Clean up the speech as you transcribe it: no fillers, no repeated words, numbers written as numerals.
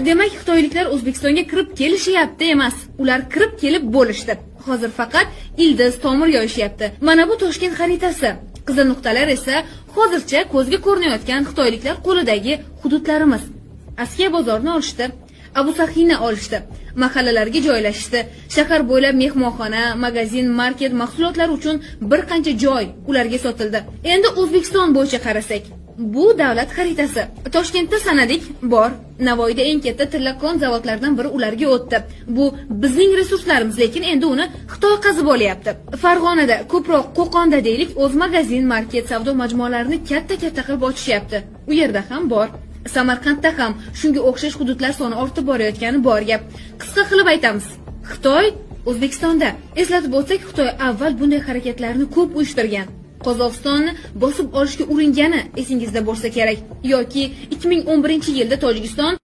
Demak, xitoyliklar O'zbekistonga kirib kelishyapti emas, ular kirib kelib bo'lishdi. Hozir faqat ildiz tomir yoyishyapti. Mana bu Toshkent xaritasi. Qizil nuqtalar esa hozircha ko'zga ko'rinayotgan xitoyliklar qo'lidagi hududlarimiz. Askiya bozorini olishdi, Abu Sahina olishdi, mahallalarga joylashishdi. Shahar bo'ylab mehmonxona, magazin, market mahsulotlari uchun bir qancha joy ularga sotildi. Endi O'zbekiston bo'yicha qarasak, bu davlat xaritasi. Toshkentda sanadik bor, Navoiyda eng katta tillakon zavodlaridan biri ularga o'tdi. Bu bizning resurslarimiz, lekin endi uni Xitoy qazib olyapti. Farg'onada, ko'proq Qo'qonda deylik, o'z magazin, market, savdo majmualarini katta-katta qilib ochishyapti. U yerda ham bor. Samarqandda ham shunga o'xshash hududlar soni ortib borayotgani bor gap. Qisqa qilib aytamiz. Xitoy O'zbekistonda. Eslatib o'tsak, Xitoy avval bunday harakatlarni ko'p uyushtirgan. Qozog'istonni bosib olishga uringani esingizda bo'lsa kerak, yoki 2011-yilda Tojikiston